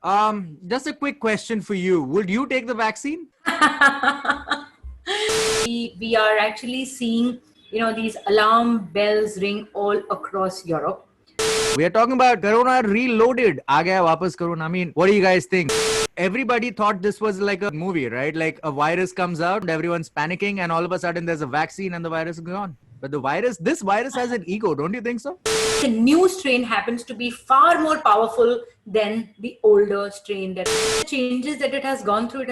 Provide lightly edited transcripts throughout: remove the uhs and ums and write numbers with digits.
Just a quick question for you. Would you take the vaccine? We are actually seeing, these alarm bells ring all across Europe. We are talking about Corona Reloaded. Aa gaya wapas Corona. I mean, what do you guys think? Everybody thought this was like a movie, right? Like a virus comes out, everyone's panicking, and all of a sudden there's a vaccine and the virus is gone. But this virus has an ego, don't you think so? The new strain happens to be far more powerful than the older strain. That the changes that it has gone through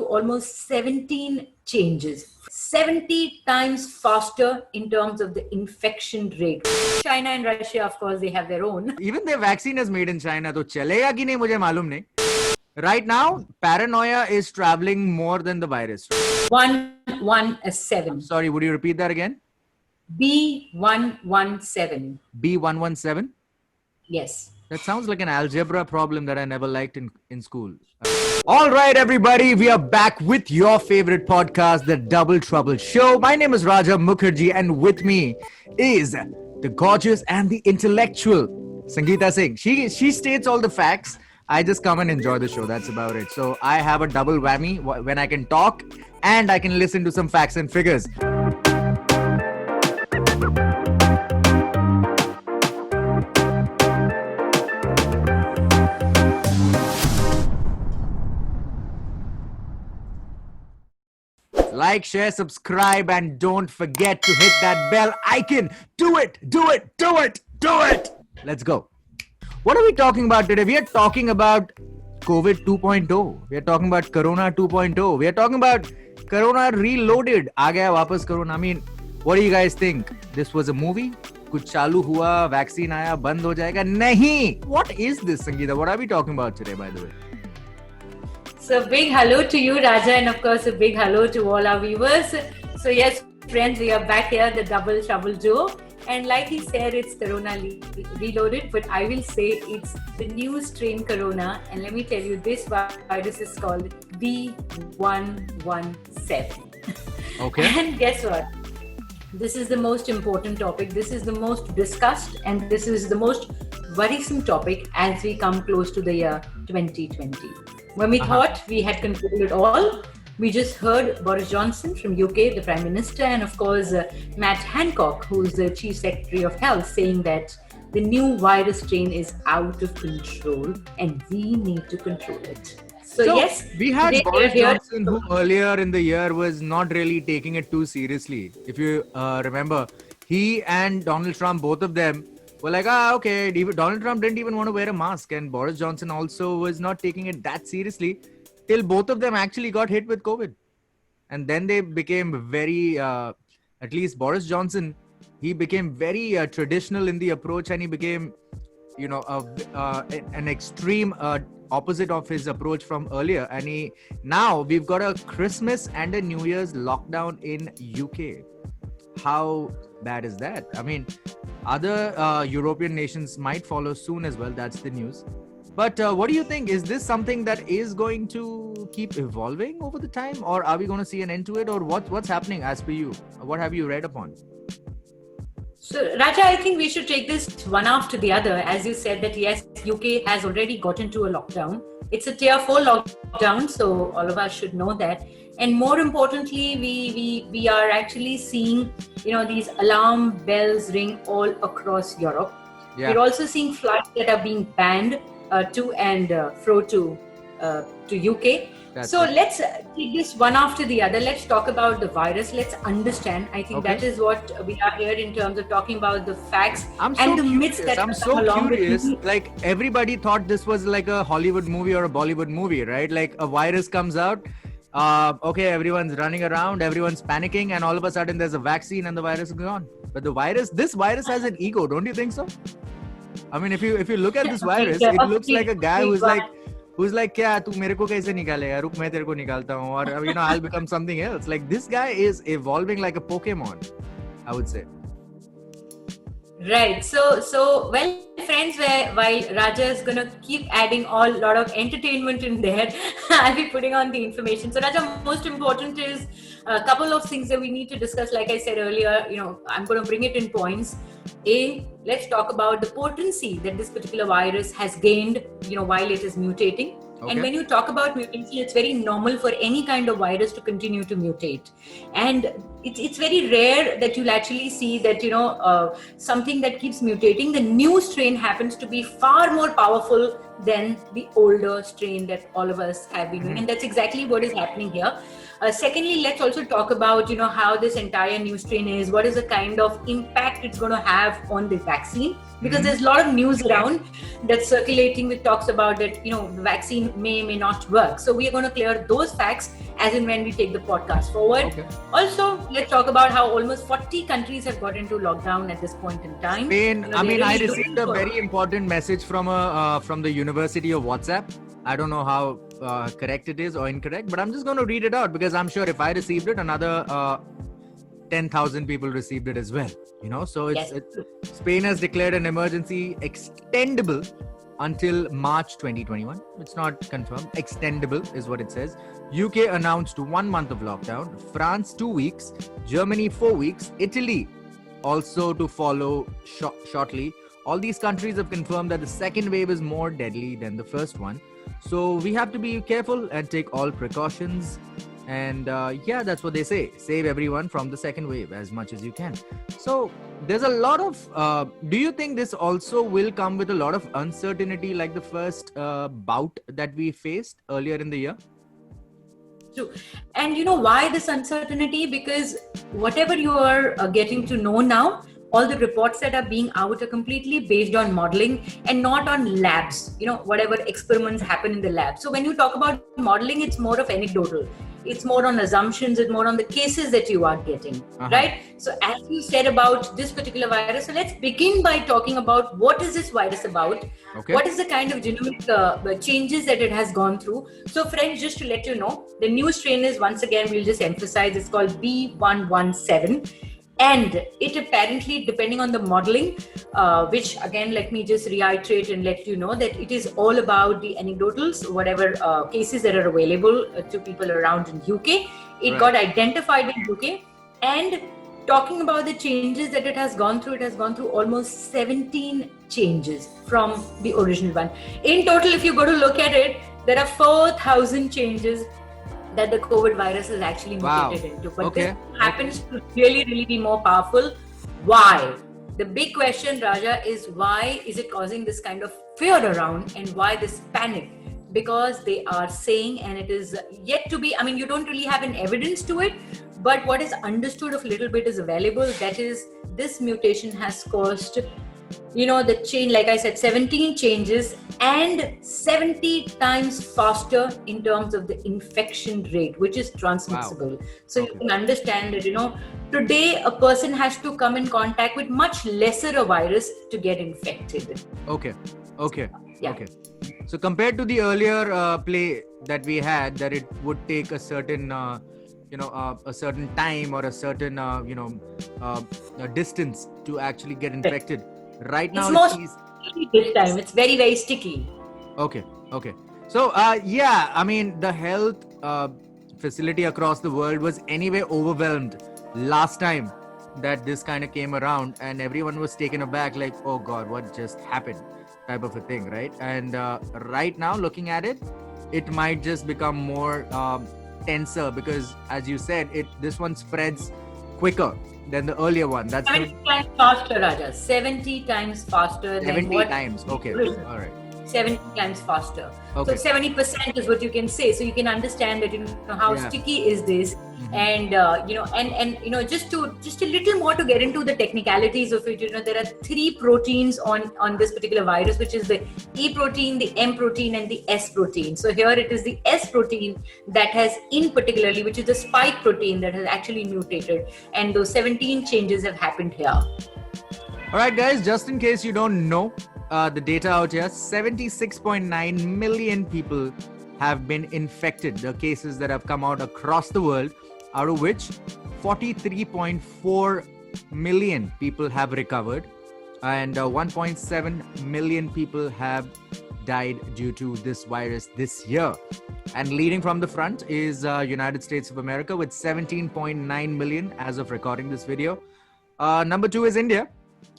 almost 17 changes. 70 times faster in terms of the infection rate. China and Russia, of course, they have their own. Even their vaccine is made in China, तो चलेगा कि नहीं मुझे मालूम नहीं. Right now, paranoia is traveling more than the virus. 117. I'm sorry, would you repeat that again? B117. B117? Yes. That sounds like an algebra problem that I never liked in school. All right, everybody, we are back with your favorite podcast, The Double Trouble Show. My name is Raja Mukherjee, and with me is the gorgeous and the intellectual Sangeeta Singh. She states all the facts. I just come and enjoy the show. That's about it. So I have a double whammy when I can talk and I can listen to some facts and figures. Like, share, subscribe, and don't forget to hit that bell icon. Do it, do it, do it, do it. Let's go. What are we talking about today? We are talking about COVID 2.0. We are talking about Corona 2.0. We are talking about Corona Reloaded. Aa gaya wapas Corona. I mean, what do you guys think? This was a movie? कुछ चालू हुआ, vaccine आया, बंद हो जाएगा? नहीं. What is this, Sangeeta? What are we talking about today, by the way? So big hello to you, Raja, and of course a big hello to all our viewers. So yes, friends, we are back here, the Double Trouble Joe. And like he said, it's Corona Reloaded, but I will say it's the new strain Corona. And let me tell you, this virus is called B117. Okay. And guess what? This is the most important topic. This is the most discussed, and this is the most worrisome topic as we come close to the year 2020. When we thought we had controlled it all, we just heard Boris Johnson from UK, the Prime Minister, and of course Matt Hancock, who is the Chief Secretary of Health, saying that the new virus strain is out of control and we need to control it. So yes, we had Boris Johnson, who earlier in the year was not really taking it too seriously. If you remember, he and Donald Trump, both of them, were like, okay, Donald Trump didn't even want to wear a mask, and Boris Johnson also was not taking it that seriously till both of them actually got hit with COVID. And then they became very, at least Boris Johnson, he became very traditional in the approach, and he became, an extreme opposite of his approach from earlier. And now we've got a Christmas and a New Year's lockdown in UK. How bad is that? I mean, other European nations might follow soon as well. That's the news. But what do you think? Is this something that is going to keep evolving over the time, or are we going to see an end to it, or what's happening as per you? What have you read upon? So Raja, I think we should take this one after the other. As you said that yes, UK has already got into a lockdown. It's a tier 4 lockdown, so all of us should know that. And more importantly, we are actually seeing, these alarm bells ring all across Europe. Yeah. We're also seeing flights that are being banned to and fro to UK. Let's take this one after the other. Let's talk about the virus. Let's understand. I think that is what we are here in terms of talking about the facts the myths that come along with it. Like, everybody thought this was like a Hollywood movie or a Bollywood movie, right? Like, a virus comes out. Okay, everyone's running around, everyone's panicking, and all of a sudden there's a vaccine and the virus is gone. But this virus has an ego, don't you think so? I mean, if you look at this virus, it looks like a guy who's like, क्या तू मेरे को कैसे निकालेगा? रुक मैं तेरे को निकालता हूँ, or I'll become something else. Like, this guy is evolving like a Pokemon, I would say. Right. So well, friends, while Raja is gonna keep adding a lot of entertainment in there, I'll be putting on the information. So Raja, most important is a couple of things that we need to discuss. Like I said earlier, I'm gonna bring it in points. Let's talk about the potency that this particular virus has gained, while it is mutating. Okay. And when you talk about mutation, it's very normal for any kind of virus to continue to mutate. And it's very rare that you'll actually see that, something that keeps mutating, the new strain happens to be far more powerful than the older strain that all of us have been doing. And that's exactly what is happening here. Secondly, let's also talk about, how this entire new strain is, what is the kind of impact it's going to have on the vaccine, because there's a lot of news around that's circulating which talks about that, the vaccine may not work. So we are going to clear those facts as and when we take the podcast forward. Okay. Also, let's talk about how almost 40 countries have got into lockdown at this point in time. Spain, I received a very important message from the University of WhatsApp. I don't know how correct it is or incorrect, but I'm just going to read it out because I'm sure if I received it, another 10,000 people received it as well. So Spain has declared an emergency extendable until March 2021. It's not confirmed. Extendable is what it says. UK announced 1 month of lockdown. France 2 weeks. Germany 4 weeks. Italy also to follow shortly. All these countries have confirmed that the second wave is more deadly than the first one. So we have to be careful and take all precautions. And that's what they say. Save everyone from the second wave as much as you can. So there's a lot of... do you think this also will come with a lot of uncertainty like the first bout that we faced earlier in the year? True. And why this uncertainty? Because whatever you are getting to know now, all the reports that are being out are completely based on modeling and not on labs, whatever experiments happen in the lab. So when you talk about modeling, it's more of anecdotal. It's more on assumptions, it's more on the cases that you are getting, right? So as you said about this particular virus, so let's begin by talking about what is this virus about? Okay. What is the kind of genomic changes that it has gone through? So friends, just to let you know, the new strain is, once again, we'll just emphasize, it's called B117. And it apparently, depending on the modeling, which again, let me just reiterate and let you know that it is all about the anecdotals, whatever cases that are available to people around in UK. It got identified in UK. And talking about the changes that it has gone through almost 17 changes from the original one. In total, if you go to look at it, there are 4,000 changes that the COVID virus is actually mutated into. But this happens to really be more powerful. Why? The big question, Raja, is why is it causing this kind of fear around and why this panic? Because they are saying, and it is yet to be, you don't really have an evidence to it, but what is understood of little bit is available. That is, this mutation has caused, the change, like I said, 17 changes and 70 times faster in terms of the infection rate, which is transmissible. Wow. So you can understand that, today a person has to come in contact with much lesser a virus to get infected. Okay. So compared to the earlier play that we had, that it would take a certain, a certain time or a certain, a distance to actually get infected. Right now, this time it's very, very sticky. Okay. So, the health facility across the world was anyway overwhelmed last time that this kind of came around, and everyone was taken aback, like, oh God, what just happened, type of a thing, right? And right now, looking at it, it might just become more tenser because, as you said, this one spreads quicker than the earlier one. That's 70 times faster, Raja. 70 times faster. 70 times. Okay. All right. 70 times faster. Okay. So 70% is what you can say. So you can understand that how sticky is this, and just a little more to get into the technicalities of it. There are 3 proteins on this particular virus, which is the E protein, the M protein, and the S protein. So here it is the S protein that has particularly, which is the spike protein that has actually mutated, and those 17 changes have happened here. All right, guys, just in case you don't know the data out here, 76.9 million people have been infected, the cases that have come out across the world, out of which 43.4 million people have recovered and 1.7 million people have died due to this virus this year. And leading from the front is United States of America with 17.9 million as of recording this video. Number 2 is India.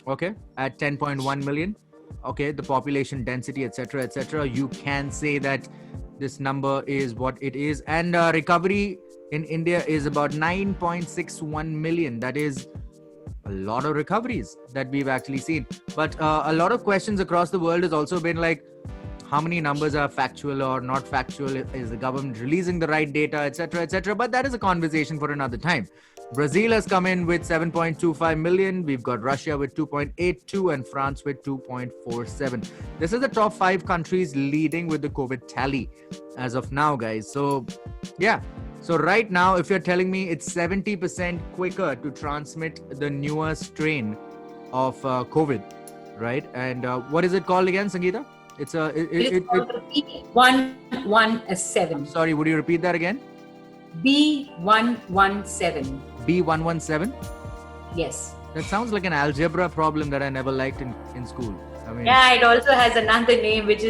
okay, at 10.1 million. Okay, the population density, etc., etc. You can say that this number is what it is, and recovery in India is about 9.61 million. That is a lot of recoveries that we've actually seen. But a lot of questions across the world has also been like, how many numbers are factual or not factual? Is the government releasing the right data, etc., etc.? But that is a conversation for another time. Brazil has come in with 7.25 million. We've got Russia with 2.82 and France with 2.47. This is the top 5 countries leading with the COVID tally as of now, guys. So, yeah. So right now, if you're telling me it's 70% quicker to transmit the newer strain of COVID, right? And what is it called again, Sangeeta? It's called the B117. I'm sorry, would you repeat that again? B117. B117? Yes. That sounds like an algebra problem that I never liked in school. I mean, yeah, it also has another name, which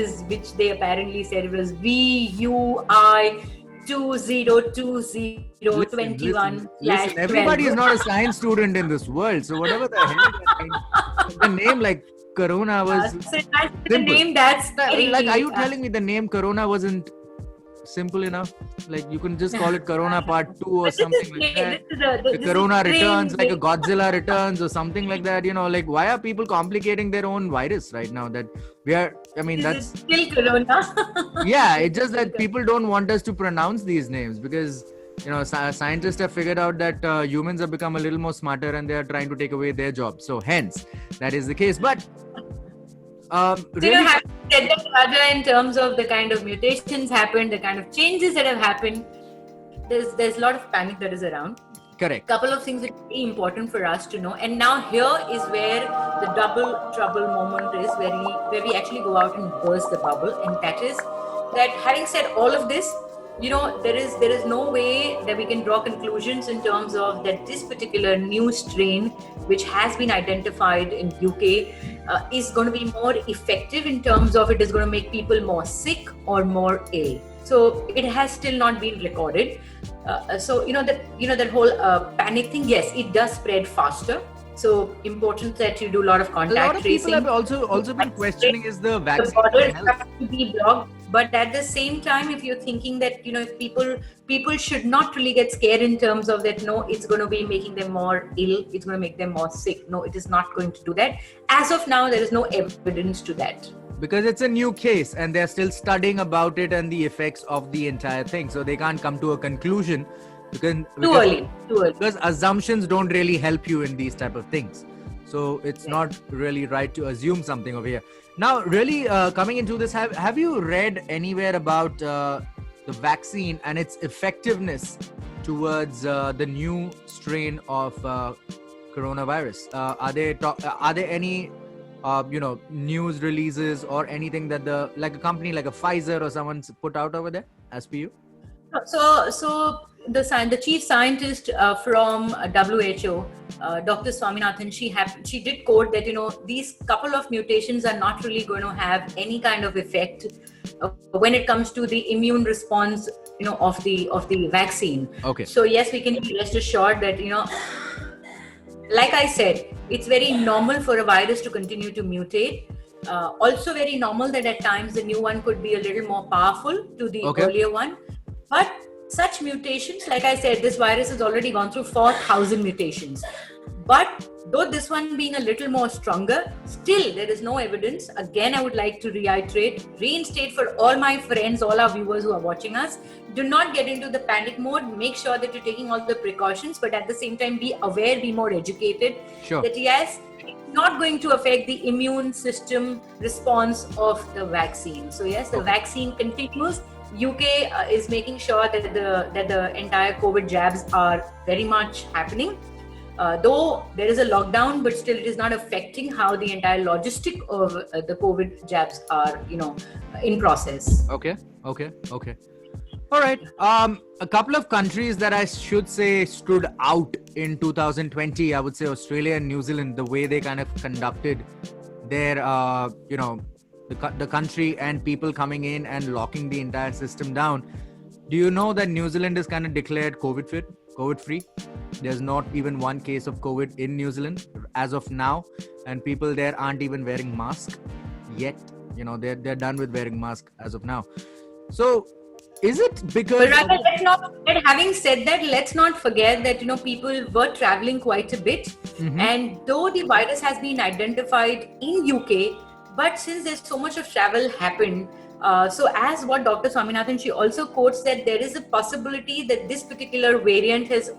they apparently said it was VUI 202021 listen, everybody is not a science student in this world, so whatever the hell the name like Corona was so that's the simple. name that's like, are you telling me the name Corona wasn't simple enough? Like, you can just call it Corona Part 2 or something like that. The Corona returns, like a Godzilla returns or something like that. You know, like, why are people complicating their own virus right now? That we are, I mean, that's still Corona. yeah, it's just that people don't want us to pronounce these names because, you know, scientists have figured out that humans have become a little more smarter and they are trying to take away their jobs. So hence, that is the case. But really, having said that, Raja, in terms of the kind of mutations happened, the kind of changes that have happened, there's a lot of panic that is around. Correct. Couple of things that are very important for us to know, and now here is where the double trouble moment is, where we actually go out and burst the bubble, and that is that having said all of this, you know, there is no way that we can draw conclusions in terms of that this particular new strain, which has been identified in UK, is going to be more effective in terms of it is going to make people more sick or more ill. So it has still not been recorded. So that whole panic thing. Yes, it does spread faster. So important that you do a lot of contact tracing. A lot of people have also been questioning is the vaccine. The borders have to be blocked, but at the same time, if you're thinking that, you know, if people should not really get scared in terms of that, no, it's going to be making them more ill, it's going to make them more sick. No, it is not going to do that. As of now, there is no evidence to that. Because it's a new case and they're still studying about it and the effects of the entire thing. So they can't come to a conclusion. Too early. Because assumptions don't really help you in these type of things. So it's not really right to assume something over here. Now, really coming into this, have you read anywhere about the vaccine and its effectiveness towards the new strain of coronavirus? Are there any news releases or anything that a company like a Pfizer or someone's put out over there as per you? So the chief scientist from WHO, Dr. Swaminathan, she did quote that, you know, these couple of mutations are not really going to have any kind of effect when it comes to the immune response, you know, of the vaccine. Okay. So yes, we can be rest assured that, you know, like I said, it's very normal for a virus to continue to mutate. Also very normal that at times the new one could be a little more powerful to the earlier one. But such mutations, like I said, this virus has already gone through 4,000 mutations. But though this one being a little more stronger, still there is no evidence. Again, I would like to reinstate for all my friends, all our viewers who are watching us, do not get into the panic mode. Make sure that you're taking all the precautions, but at the same time, be aware, be more educated. Sure. That yes, it's not going to affect the immune system response of the vaccine. So yes, the vaccine continues. UK is making sure that the entire COVID jabs are very much happening. Though there is a lockdown, but still it is not affecting how the entire logistic of the COVID jabs are, you know, in process. Okay. All right. A couple of countries that I should say stood out in 2020, I would say Australia and New Zealand, the way they kind of conducted their, the country and people coming in and locking the entire system down. Do you know that New Zealand is kind of declared COVID fit? COVID free. There's not even one case of COVID in New Zealand as of now, and people there aren't even wearing masks yet. They're done with wearing masks as of now. So is it because But rather, let's not forget, having said that, let's not forget that people were traveling quite a bit, and though the virus has been identified in UK, but since there's so much of travel happened, so as what Dr. Swaminathan, she also quotes that there is a possibility that this particular variant was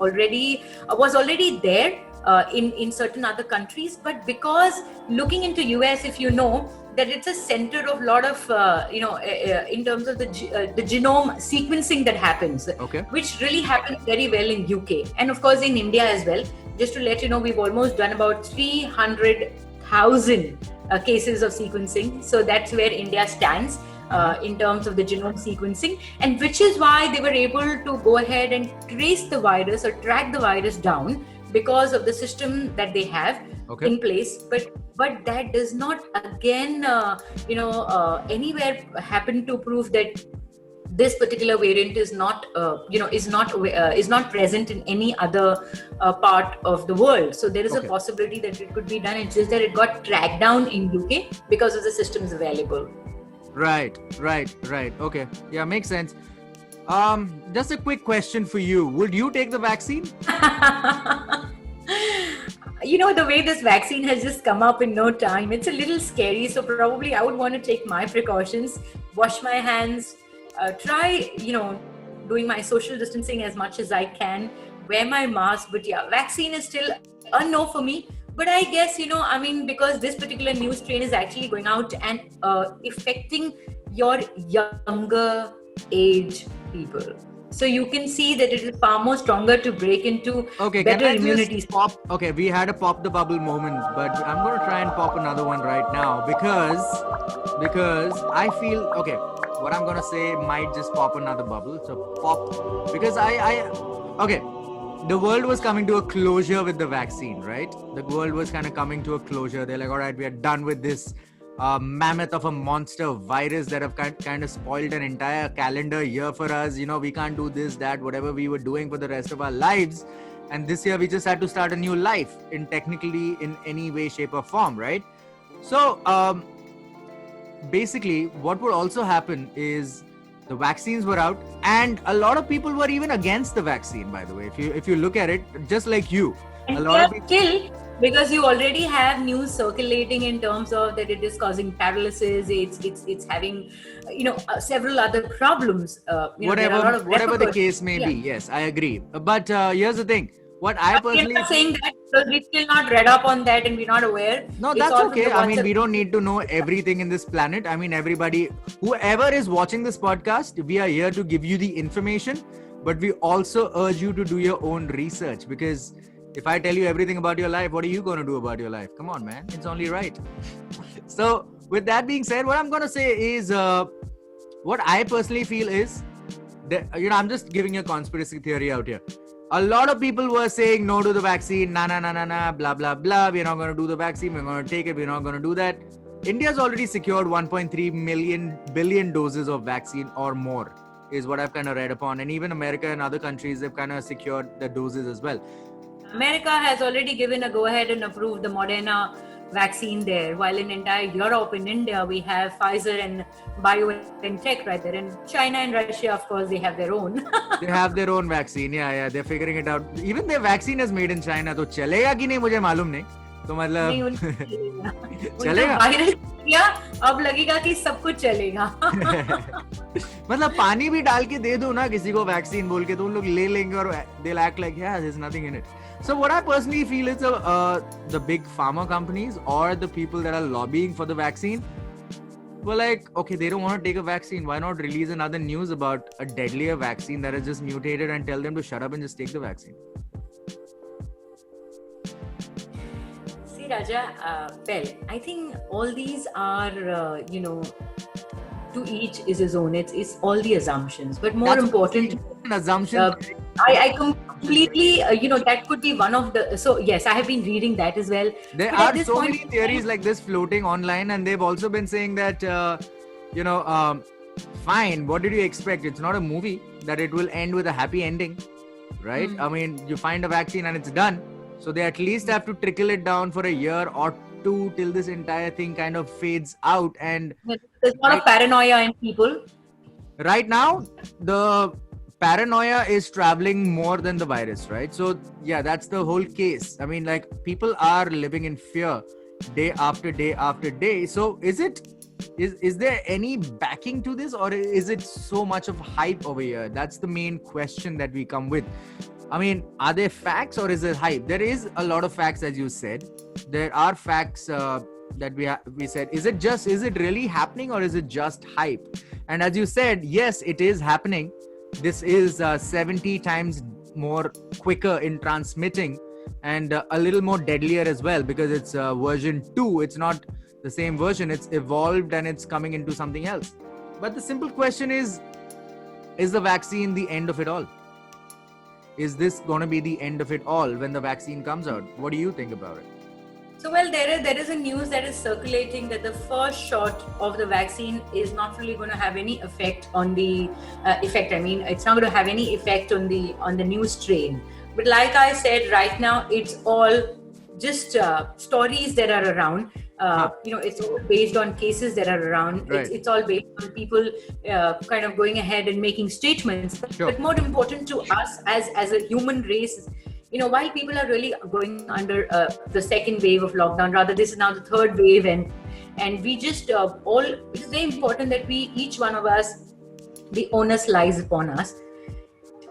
already there in certain other countries, but because looking into US, if you know that it's a center of lot of in terms of the genome sequencing that happens, Okay. which really happens very well in UK and of course in India as well. Just to let you know, we've almost done about 300,000 cases of sequencing, so that's where India stands in terms of the genome sequencing, and which is why they were able to go ahead and trace the virus or track the virus down because of the system that they have in place. But that does not again anywhere happen to prove that this particular variant is not present in any other part of the world. So there is a possibility that it could be done. It's just that it got tracked down in UK because of the systems available. Right. Okay. Yeah, makes sense. Just a quick question for you. Would you take the vaccine? The way this vaccine has just come up in no time, it's a little scary. So probably I would want to take my precautions, wash my hands, try, doing my social distancing as much as I can, wear my mask. But yeah, vaccine is still a no for me. But I guess, because this particular new strain is actually going out and affecting your younger age people. So you can see that it is far more stronger to break into better immunity. We had a pop the bubble moment, but I'm going to try and pop another one right now because I feel, what I'm going to say might just pop another bubble. So pop, because the world was coming to a closure with the vaccine, right? The world was kind of coming to a closure. They're like, all right, we are done with this mammoth of a monster virus that have kind of spoiled an entire calendar year for us. We can't do this, that, whatever we were doing for the rest of our lives. And this year we just had to start a new life in any way, shape or form, right? So basically what would also happen is the vaccines were out and a lot of people were even against the vaccine, by the way. If you look at it, just like you. And a lot of people still, because you already have news circulating in terms of that it is causing paralysis, it's having several other problems, whatever the case may be. Yes, I agree, but here's the thing, what I personally... We're not saying that because we're still not read up on that and we're not aware. No, that's okay. We don't need to know everything in this planet. Everybody, whoever is watching this podcast, we are here to give you the information, but we also urge you to do your own research, because if I tell you everything about your life, what are you going to do about your life? Come on, man. It's only right. So with that being said, what I'm going to say is, what I personally feel is that, I'm just giving a conspiracy theory out here. A lot of people were saying no to the vaccine, nah, blah, blah, blah. We're not going to do the vaccine. We're going to take it. We're not going to do that. India's already secured 1.3 billion doses of vaccine or more, is what I've kind of read upon. And even America and other countries, they've kind of secured the doses as well. America has already given a go-ahead and approved the Moderna vaccine there, while in entire Europe and India, we have Pfizer and BioNTech right there. And China and Russia, of course, they have their own. They have their own vaccine. Yeah, they're figuring it out. Even their vaccine is made in China. So chalega ki nahi, mujhe malum nahi. तो मतलब चलेगा virus किया अब लगेगा कि सब कुछ चलेगा मतलब पानी भी डाल के दे दो ना किसी को वैक्सीन बोल के तो उन लोग ले लेंगे और they'll act like yeah there's nothing in it. So what I personally feel is the big pharma companies or the people that are lobbying for the vaccine were like, okay, they don't want to take a vaccine, why not release another news about a deadlier vaccine that is just mutated and tell them to shut up and just take the vaccine. Raja, well, I think all these are, to each is his own. It's all the assumptions, but more important, assumptions. I completely, that could be one of the. So yes, I have been reading that as well. There are so many theories like this floating online, and they've also been saying that, fine. What did you expect? It's not a movie that it will end with a happy ending. right? I mean, you find a vaccine and it's done. So they at least have to trickle it down for a year or two till this entire thing kind of fades out. And there's a lot of paranoia in people. Right now, the paranoia is traveling more than the virus, right? So yeah, that's the whole case. I mean, like, people are living in fear day after day after day. So is there any backing to this, or is it so much of hype over here? That's the main question that we come with. I mean, are there facts or is it hype? There is a lot of facts, as you said. There are facts that we said. Is it really happening, or is it just hype? And as you said, yes, it is happening. This is 70 times more quicker in transmitting, and a little more deadlier as well, because it's version 2. It's not the same version. It's evolved and it's coming into something else. But the simple question is the vaccine the end of it all? Is this going to be the end of it all when the vaccine comes out? What do you think about it? So, well, there is a news that is circulating that the first shot of the vaccine is not really going to have any effect on the effect. I mean, it's not going to have any effect on the new strain. But like I said, right now it's all just stories that are around. It's all based on cases that are around. Right. It's all based on people kind of going ahead and making statements. Sure. But more important to us as a human race, while people are really going under the second wave of lockdown, rather this is now the third wave, and we just it's very important that each one of us, the onus lies upon us.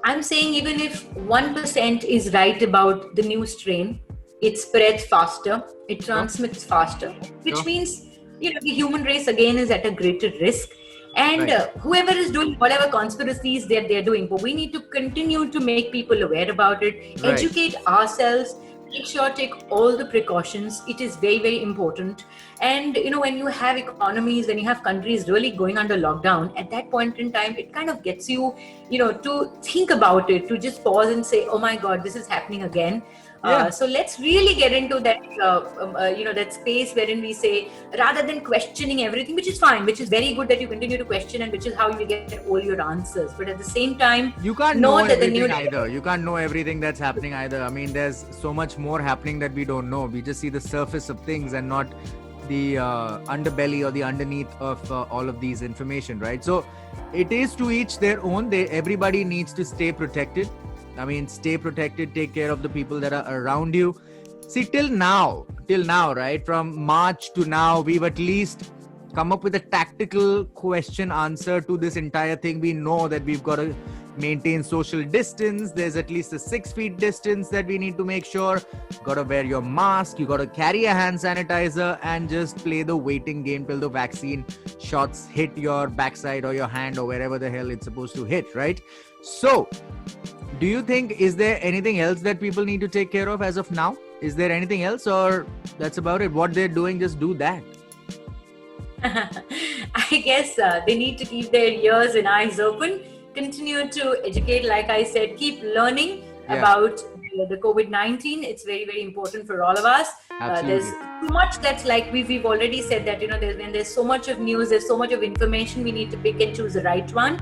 I'm saying even if 1% is right about the new strain, it spreads faster, it transmits faster, which means the human race again is at a greater risk. And whoever is doing whatever conspiracies that they're doing, but we need to continue to make people aware about it, educate ourselves, make sure take all the precautions. It is very, very important. And when you have economies, when you have countries really going under lockdown, at that point in time, it kind of gets you, to think about it, to just pause and say, oh my God, this is happening again. So let's really get into that, that space wherein we say, rather than questioning everything, which is fine, which is very good that you continue to question, and which is how you get all your answers. But at the same time, you can't know everything either. You can't know everything that's happening either. I mean, there's so much more happening that we don't know. We just see the surface of things and not the underbelly or the underneath of all of these information, right? So it is to each their own. Everybody needs to stay protected. I mean, stay protected, take care of the people that are around you. See, till now, right? From March to now, we've at least come up with a tactical question answer to this entire thing. We know that we've got to maintain social distance. There's at least a 6 feet distance that we need to make sure. Got to wear your mask. You got to carry a hand sanitizer and just play the waiting game till the vaccine shots hit your backside or your hand or wherever the hell it's supposed to hit, right? So, do you think, is there anything else that people need to take care of as of now? Is there anything else, or that's about it? What they're doing, just do that. I guess they need to keep their ears and eyes open, continue to educate, like I said, keep learning about the COVID-19. It's very, very important for all of us. There's too much that's like we've already said that, when there's so much of news, there's so much of information, we need to pick and choose the right one.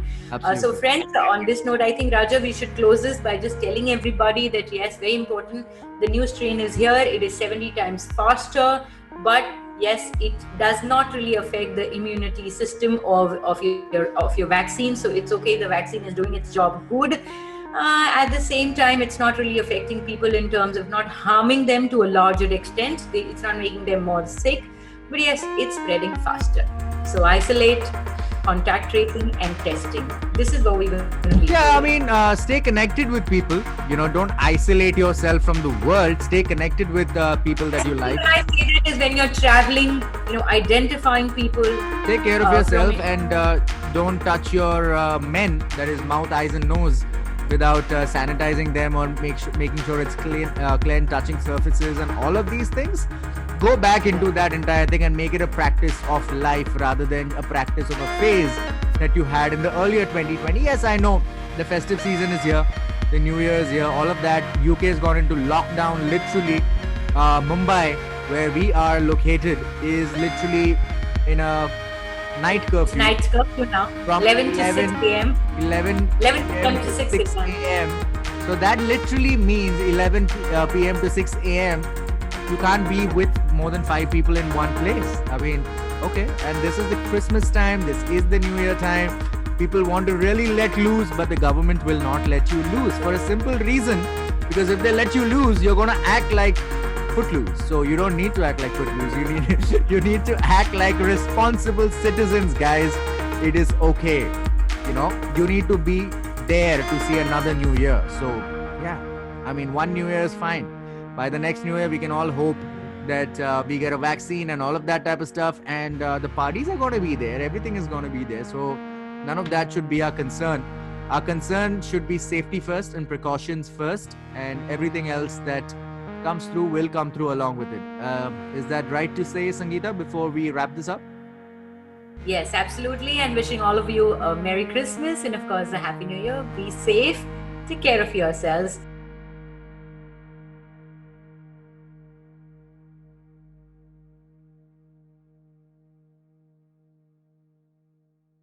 So friends, on this note, I think, Raja, we should close this by just telling everybody that yes, very important, the new strain is here. It is 70 times faster, but yes, it does not really affect the immunity system of your vaccine. So it's okay, the vaccine is doing its job good. At the same time, it's not really affecting people in terms of not harming them to a larger extent. It's not making them more sick. But yes, it's spreading faster. So isolate, contact tracing and testing. This is what we're going to be doing. I mean, stay connected with people. Don't isolate yourself from the world. Stay connected with people that you like. My favorite is when you're traveling, identifying people. Take care of yourself and don't touch your men, that is mouth, eyes and nose, without sanitizing them or making sure it's clean, touching surfaces and all of these things. Go back into that entire thing and make it a practice of life rather than a practice of a phase that you had in the earlier 2020. Yes, I know the festive season is here, the New Year is here, all of that. UK has gone into lockdown, literally. Mumbai, where we are located, is literally in a night curfew. Night curfew now. From 11 to 6 p.m. 11 to 6 a.m. So that literally means 11 p.m. to 6 a.m. you can't be with more than 5 people in one place. I mean, okay, and this is the Christmas time, this is the New Year time. People want to really let loose, but the government will not let you loose for a simple reason. Because if they let you loose, you're gonna act like Footloose. So you don't need to act like Footloose. You need to act like responsible citizens, guys. It is okay. You know, you need to be there to see another New Year. So yeah, I mean, one New Year is fine. By the next New Year, we can all hope that we get a vaccine and all of that type of stuff, and the parties are going to be there. Everything is going to be there. So none of that should be our concern. Our concern should be safety first and precautions first, and everything else that comes through will come through along with it. Is that right to say, Sangeeta, before we wrap this up? Yes, absolutely. And wishing all of you a Merry Christmas and, of course, a Happy New Year. Be safe. Take care of yourselves.